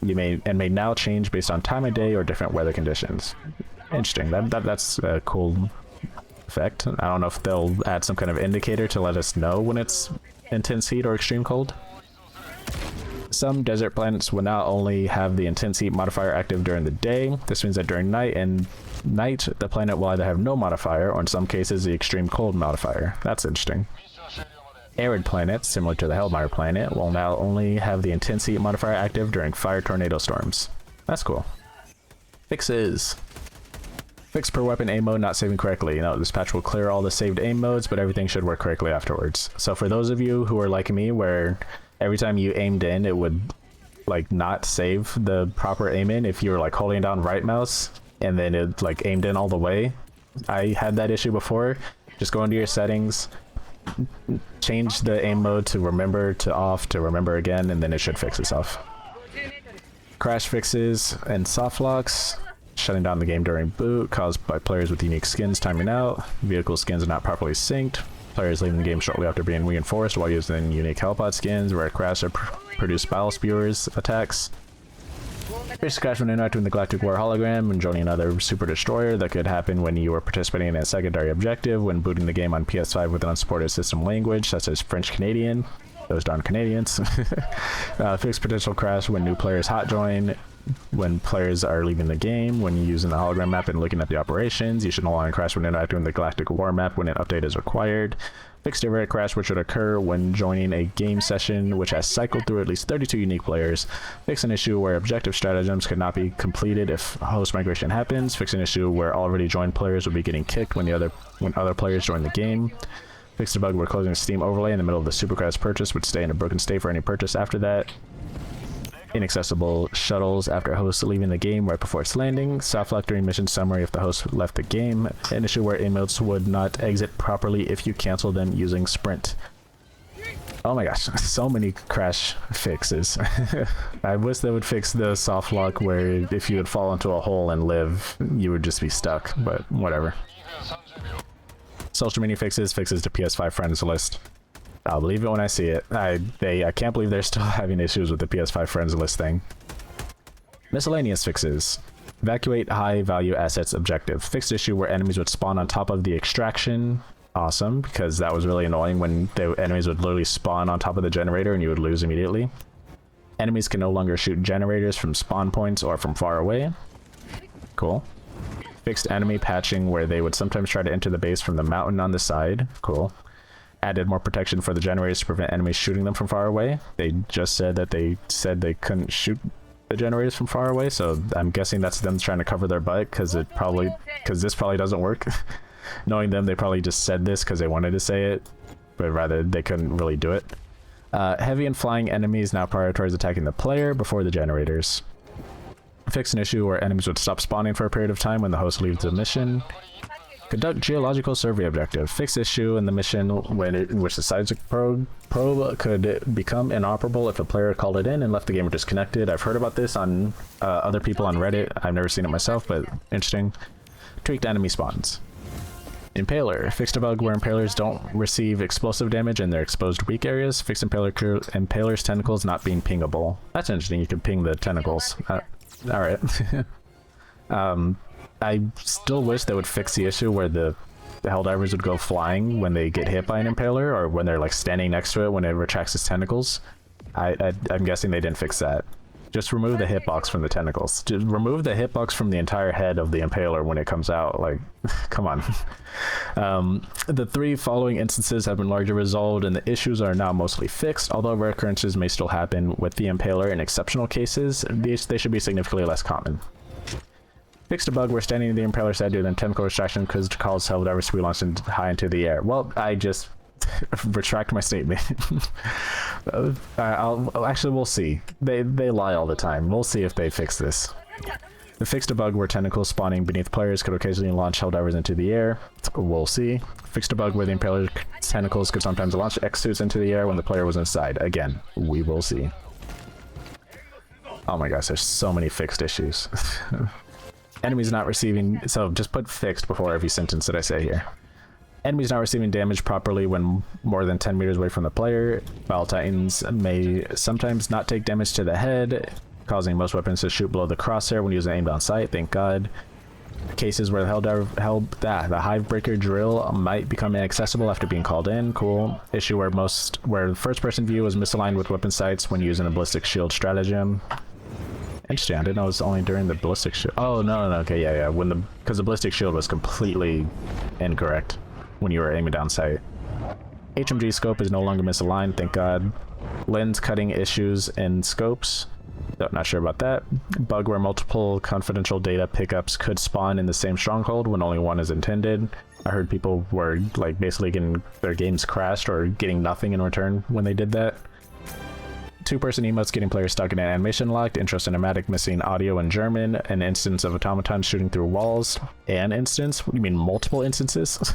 You may now change based on time of day or different weather conditions. Interesting. That's a cool effect. I don't know if they'll add some kind of indicator to let us know when it's intense heat or extreme cold. Some desert planets will not only have the intense heat modifier active during the day. This means that during night the planet will either have no modifier, or in some cases the extreme cold modifier. That's interesting. Arid planets, similar to the Helldiver planet, will now only have the intense heat modifier active during fire tornado storms. That's cool. Fixes. Fix per weapon aim mode not saving correctly. This patch will clear all the saved aim modes, but everything should work correctly afterwards. So for those of you who are like me, where every time you aimed in, it would like not save the proper aim in if you were like holding down right mouse and then it like aimed in all the way. I had that issue before. Just go into your settings, change the aim mode to remember to off to remember again, and then it should fix itself. Crash fixes and soft locks. Shutting down the game during boot, caused by players with unique skins timing out. Vehicle skins are not properly synced. Players leaving the game shortly after being reinforced while using unique Hellpod skins. Rare crash or produce bile spewers attacks. Basic crash when interacting with the Galactic War hologram and joining another super destroyer. That could happen when you are participating in a secondary objective, when booting the game on PS5 with an unsupported system language such as French Canadian. Those darn Canadians. Fixed potential crash when new players hot join. When players are leaving the game, when you're using the hologram map and looking at the operations. You should no longer crash when interacting with the Galactic War map when an update is required. Fixed rare crash which would occur when joining a game session which has cycled through at least 32 unique players. Fix an issue where objective stratagems could not be completed if host migration happens. Fix an issue where already joined players would be getting kicked when other players join the game. Fix the bug where closing a Steam overlay in the middle of the Supercrash purchase would stay in a broken state for any purchase after that. Inaccessible shuttles after host leaving the game right before its landing. Soft lock during mission summary if the host left the game. An issue where emotes would not exit properly if you cancel them using sprint. Oh my gosh, so many crash fixes. I wish they would fix the soft lock where if you would fall into a hole and live, you would just be stuck, but whatever. Social media fixes to PS5 friends list. I'll believe it when I see it. I can't believe they're still having issues with the PS5 friends list thing. Miscellaneous fixes. Evacuate high value assets objective. Fixed issue where enemies would spawn on top of the extraction. Awesome, because that was really annoying when the enemies would literally spawn on top of the generator and you would lose immediately. Enemies can no longer shoot generators from spawn points or from far away. Cool. Fixed enemy patching where they would sometimes try to enter the base from the mountain on the side. Cool. added more protection for the generators to prevent enemies shooting them from far away. They just said that they couldn't shoot the generators from far away, so I'm guessing that's them trying to cover their butt, because this probably doesn't work. Knowing them, they probably just said this because they wanted to say it, but rather they couldn't really do it. Heavy and flying enemies now prioritize attacking the player before the generators. Fix an issue where enemies would stop spawning for a period of time when the host leaves the mission. Conduct geological survey objective. Fix issue in the mission in which the seismic probe could become inoperable if a player called it in and left the game disconnected. I've heard about this on other people on Reddit. I've never seen it myself, but interesting. Tweaked enemy spawns. Impaler. Fixed a bug where impalers don't receive explosive damage in their exposed weak areas. Fixed impaler's tentacles not being pingable. That's interesting. You can ping the tentacles. Alright. I still wish they would fix the issue where the Helldivers would go flying when they get hit by an impaler, or when they're like standing next to it when it retracts its tentacles. I'm guessing they didn't fix that. Just remove the hitbox from the tentacles. Just remove the hitbox from the entire head of the impaler when it comes out. Like, come on. The 3 following instances have been largely resolved and the issues are now mostly fixed, although rare occurrences may still happen with the impaler. In exceptional cases, they should be significantly less common. Fixed a bug where standing in the impaler side due to tentacle retraction could cause Helldivers to be launched high into the air. Well, I just retract my statement. Actually, we'll see. They lie all the time. We'll see if they fix this. They fixed a bug where tentacles spawning beneath players could occasionally launch Helldivers into the air. We'll see. Fixed a bug where the impaler's tentacles could sometimes launch X-suits into the air when the player was inside. Again, we will see. Oh my gosh, there's so many fixed issues. Enemies not receiving, so just put fixed before every sentence that I say here. Enemies not receiving damage properly when more than 10 meters away from the player. While Titans may sometimes not take damage to the head, causing most weapons to shoot below the crosshair when using aim down sight, thank God. Cases where the Hivebreaker drill might become inaccessible after being called in, cool. Issue where the first person view was misaligned with weapon sights when using a ballistic shield stratagem. Interesting, I didn't know it was only during the ballistic shield. Oh, no, okay, yeah. Because the ballistic shield was completely incorrect when you were aiming down sight. HMG scope is no longer misaligned, thank God. Lens cutting issues in scopes. Not sure about that. Bug where multiple confidential data pickups could spawn in the same stronghold when only one is intended. I heard people were like basically getting their games crashed or getting nothing in return when they did that. 2-person emotes getting players stuck in an animation locked, intro cinematic missing audio in German, an instance of automatons shooting through walls, an instance? What do you mean, multiple instances?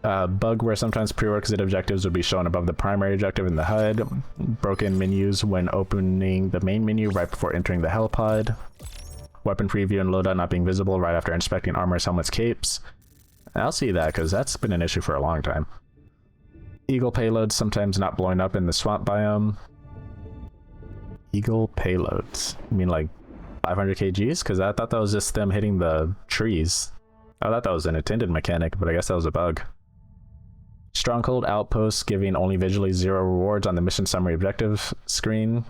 Bug where sometimes prerequisite objectives would be shown above the primary objective in the HUD, broken menus when opening the main menu right before entering the Hellpod, weapon preview and loadout not being visible right after inspecting armors, helmets, capes. I'll see that because that's been an issue for a long time. Eagle payloads sometimes not blowing up in the swamp biome. Eagle payloads? You mean like 500 kgs? Because I thought that was just them hitting the trees. I thought that was an intended mechanic, but I guess that was a bug. Stronghold outposts giving only visually 0 rewards on the mission summary objective screen.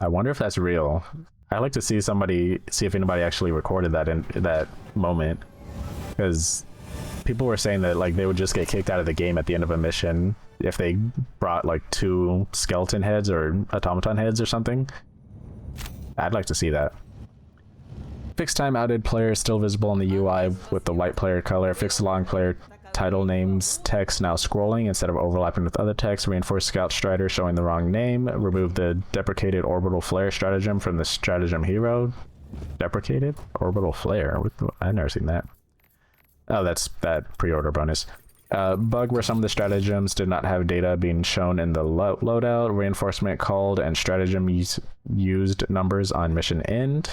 I wonder if that's real. I'd like to see if anybody actually recorded that in that moment. Because people were saying that like they would just get kicked out of the game at the end of a mission if they brought like 2 skeleton heads or automaton heads or something. I'd like to see that. Fixed time outed player still visible in the UI with the white player color. Fixed long player title names text now scrolling instead of overlapping with other text. Reinforced scout strider showing the wrong name. Remove the deprecated orbital flare stratagem from the stratagem hero. Deprecated orbital flare? I've never seen that. Oh, that's that pre-order bonus. Bug where some of the stratagems did not have data being shown in the loadout. Reinforcement called and stratagem used numbers on mission end.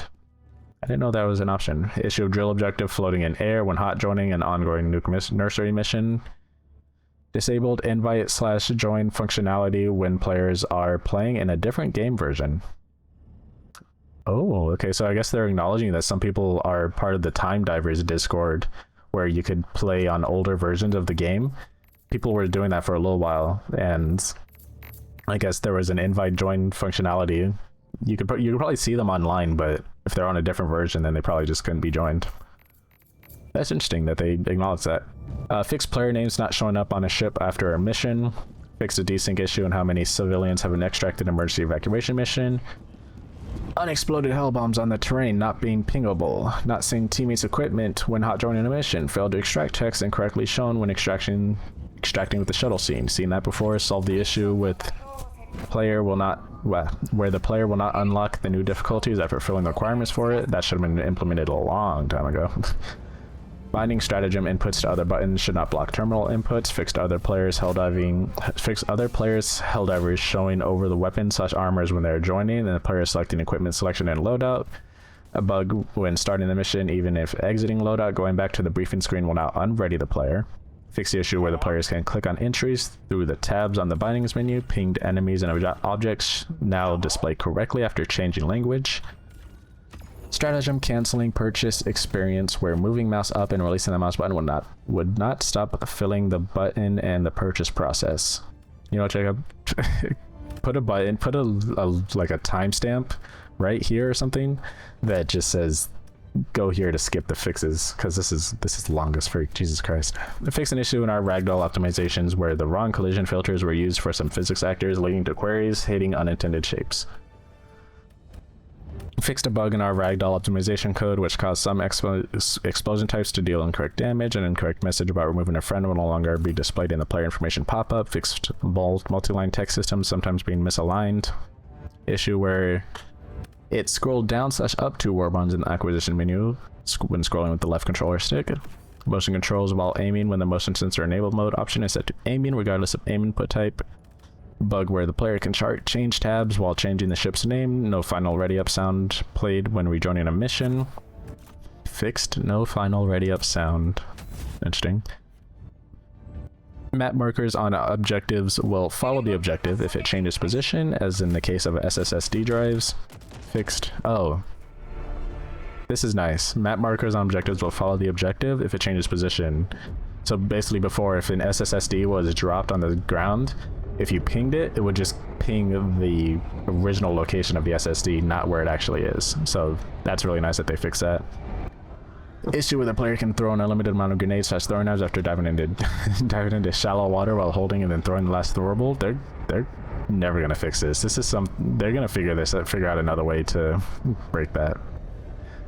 I didn't know that was an option. Issue of drill objective floating in air when hot joining an ongoing nuke nursery mission. Disabled invite/join functionality when players are playing in a different game version. Oh, okay, so I guess they're acknowledging that some people are part of the Time Divers Discord where you could play on older versions of the game. People were doing that for a little while, and I guess there was an invite join functionality. You could probably see them online, but if they're on a different version, then they probably just couldn't be joined. That's interesting that they acknowledge that. Fixed player names not showing up on a ship after a mission. Fixed a desync issue in how many civilians have an extracted emergency evacuation mission. Unexploded hell bombs on the terrain not being pingable. Not seeing teammates' equipment when hot joining a mission. Failed to extract text incorrectly shown when extracting with the shuttle scene. Seen that before. Solved the issue with player will not where the player will not unlock the new difficulties after filling the requirements for it. That should have been implemented a long time ago. Binding stratagem inputs to other buttons should not block terminal inputs. Fixed other players Helldivers showing over the weapons/armors when they're joining, and the player selecting equipment selection and loadout. A bug when starting the mission, even if exiting loadout, going back to the briefing screen will now unready the player. Fix the issue where the players can click on entries through the tabs on the bindings menu. Pinged enemies and objects now display correctly after changing language. Stratagem canceling purchase experience where moving mouse up and releasing the mouse button would not stop filling the button and the purchase process. You know, Jaakeup, put a like a timestamp right here or something that just says go here to skip the fixes, because this is longest for Jesus Christ. Fix an issue in our ragdoll optimizations where the wrong collision filters were used for some physics actors, leading to queries hitting unintended shapes. Fixed a bug in our ragdoll optimization code which caused some explosion types to deal incorrect damage. An incorrect message about removing a friend will no longer be displayed in the player information pop-up. Fixed bold multi-line text systems sometimes being misaligned. Issue where it scrolled down/up to war bonds in the acquisition menu when scrolling with the left controller stick. Motion controls while aiming when the motion sensor enabled mode option is set to aiming regardless of aim input type. Bug where the player can change tabs while changing the ship's name. No final ready up sound played when rejoining a mission. Fixed no final ready up sound. Interesting. Map markers on objectives will follow the objective if it changes position, as in the case of SSD drives. Fixed. Oh, this is nice. Map markers on objectives will follow the objective if it changes position. So basically before, if an SSD was dropped on the ground, if you pinged it, it would just ping the original location of the SSD, not where it actually is. So that's really nice that they fixed that. Issue where the player can throw an unlimited amount of grenades/throwing knives after diving into shallow water while holding and then throwing the last throwable. They're never gonna fix this. They're gonna figure out another way to break that.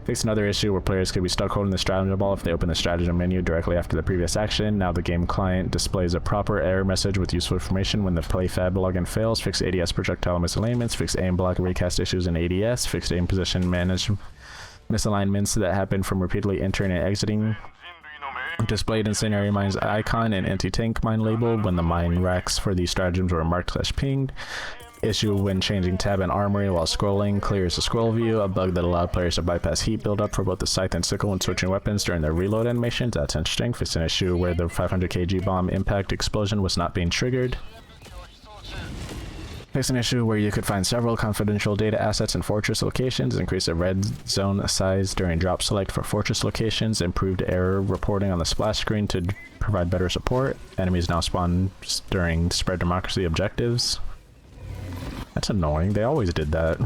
Fix another issue where players could be stuck holding the stratagem ball if they open the stratagem menu directly after the previous action. Now the game client displays a proper error message with useful information when the PlayFab login fails. Fix ADS projectile misalignments. Fix aim block recast issues in ADS. Fix aim position manage misalignments that happen from repeatedly entering and exiting. Displayed incendiary mine's icon and anti-tank mine label when the mine racks for these stratagems were marked/pinged. Issue when changing tab and armory while scrolling. Clears the scroll view. A bug that allowed players to bypass heat buildup for both the scythe and sickle when switching weapons during their reload animations. That's interesting. Fix an issue where the 500 kg bomb impact explosion was not being triggered. Fix an issue where you could find several confidential data assets in fortress locations. Increase the red zone size during drop select for fortress locations. Improved error reporting on the splash screen to provide better support. Enemies now spawn during spread democracy objectives. That's annoying. They always did that.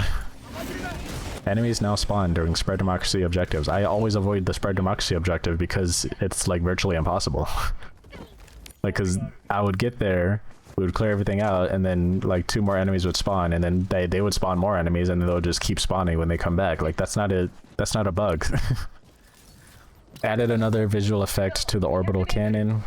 Enemies now spawn during spread democracy objectives. I always avoid the spread democracy objective because it's like virtually impossible. Like, cause I would get there, we would clear everything out, and then like 2 more enemies would spawn, and then they would spawn more enemies, and they'll just keep spawning when they come back. Like, that's not a bug. Added another visual effect to the orbital cannon.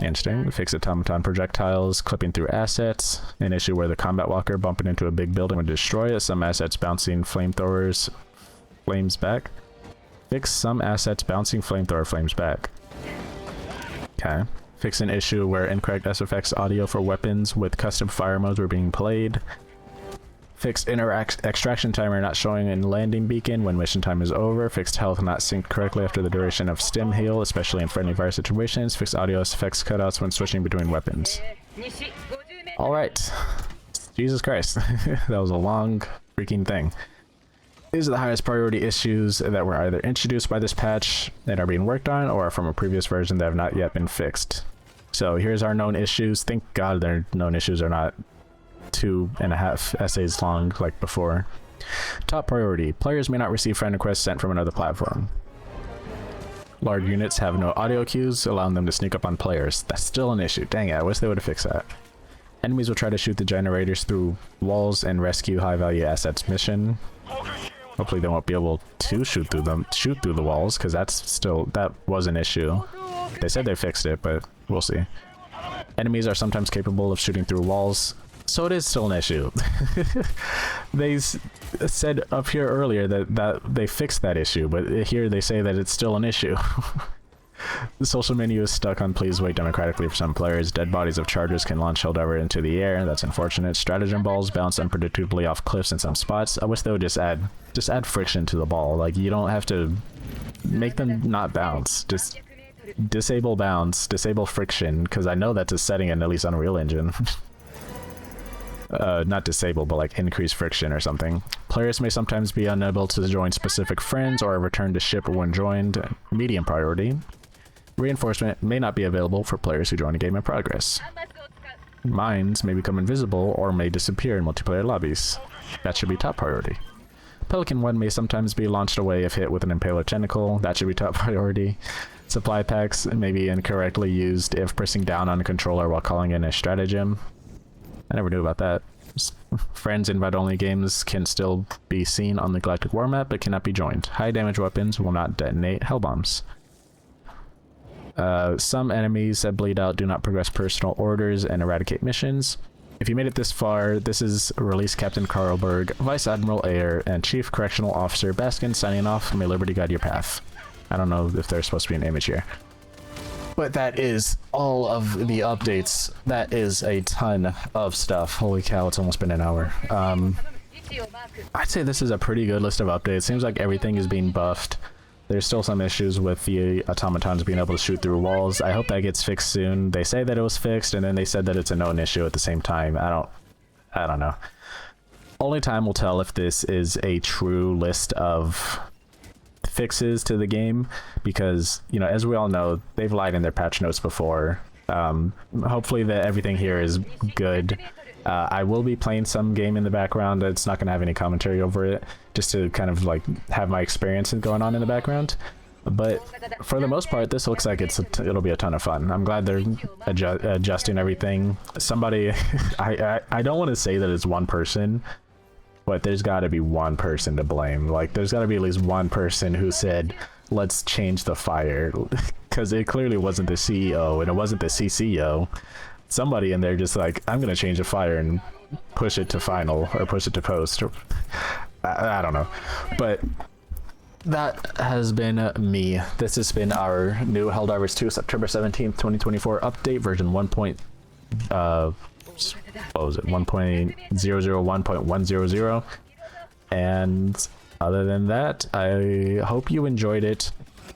Interesting. Fix automaton projectiles clipping through assets. An issue where the combat walker bumping into a big building would destroy it. Some assets bouncing flamethrowers flames back. Fix some assets bouncing flamethrower flames back. Okay. Fix an issue where incorrect SFX audio for weapons with custom fire modes were being played. Fixed extraction timer not showing in landing beacon when mission time is over. Fixed health not synced correctly after the duration of stim heal, especially in friendly fire situations. Fixed audio effects cutouts when switching between weapons. Alright. Jesus Christ. That was a long freaking thing. These are the highest priority issues that were either introduced by this patch that are being worked on or from a previous version that have not yet been fixed. So here's our known issues. Thank God their known issues are not 2.5 essays long like before. Top priority. Players may not receive friend requests sent from another platform. Large units have no audio cues, allowing them to sneak up on players. That's still an issue. Dang it, I wish they would have fixed that. Enemies will try to shoot the generators through walls and rescue high-value assets mission. Hopefully they won't be able to shoot through the walls, because that was an issue. They said they fixed it, but we'll see. Enemies are sometimes capable of shooting through walls, so it is still an issue. They said up here earlier that they fixed that issue, but here they say that it's still an issue. The social menu is stuck on please wait democratically for some players. Dead bodies of chargers can launch Helldiver into the air. That's unfortunate. Stratagem balls bounce unpredictably off cliffs in some spots. I wish they would just add friction to the ball. Like, you don't have to make them not bounce. Just disable bounce, disable friction, because I know that's a setting in at least Unreal Engine. Not disable, but like increase friction or something. Players may sometimes be unable to join specific friends or return to ship when joined. Medium priority. Reinforcement may not be available for players who join a game in progress. Mines may become invisible or may disappear in multiplayer lobbies. That should be top priority. Pelican 1 may sometimes be launched away if hit with an impaler tentacle. That should be top priority. Supply packs may be incorrectly used if pressing down on a controller while calling in a stratagem. I never knew about that. Friends invite-only games can still be seen on the Galactic War map, but cannot be joined. High damage weapons will not detonate hell bombs. Some enemies that bleed out do not progress personal orders and eradicate missions. If you made it this far, this is Release Captain Carlberg, Vice Admiral Ayer, and Chief Correctional Officer Baskin signing off. May Liberty guide your path. I don't know if there's supposed to be an image here. But that is all of the updates. That is a ton of stuff. Holy cow, it's almost been an hour. I'd say this is a pretty good list of updates. Seems like everything is being buffed. There's still some issues with the automatons being able to shoot through walls. I hope that gets fixed soon. They say that it was fixed, and then they said that it's a known issue at the same time. I don't know. Only time will tell if this is a true list of fixes to the game, because, you know, as we all know, they've lied in their patch notes before. Hopefully that everything here is good. I will be playing some game in the background. It's not going to have any commentary over it, just to kind of like have my experience going on in the background. But for the most part, this looks like it'll be a ton of fun. I'm glad they're adjusting everything. Somebody, I don't want to say that it's one person, but there's got to be one person to blame. Like, there's got to be at least one person who said, let's change the fire, because it clearly wasn't the CEO and it wasn't the CCO. Somebody in there just like, I'm gonna change the fire and push it to final or push it to post. I don't know, but that has been me. This has been our new Helldivers 2 September 17th 2024 update version 1.001.100. And other than that, I hope you enjoyed it.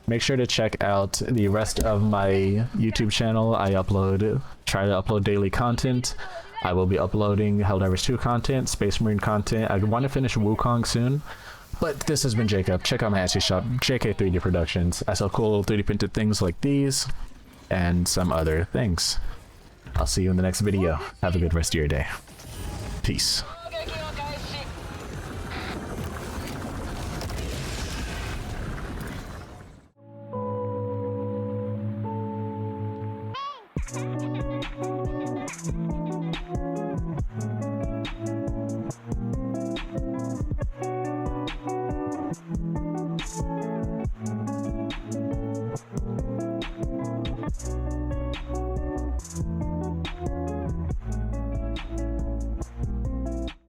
Make sure to check out the rest of my YouTube channel. I try to upload daily content. I will be uploading Helldivers 2 content, Space Marine content. I want to finish Wukong soon. But this has been Jaakeup. Check out my Etsy shop, JK 3D Productions. I sell cool little 3D printed things like these and some other things. I'll see you in the next video. Have a good rest of your day. Peace.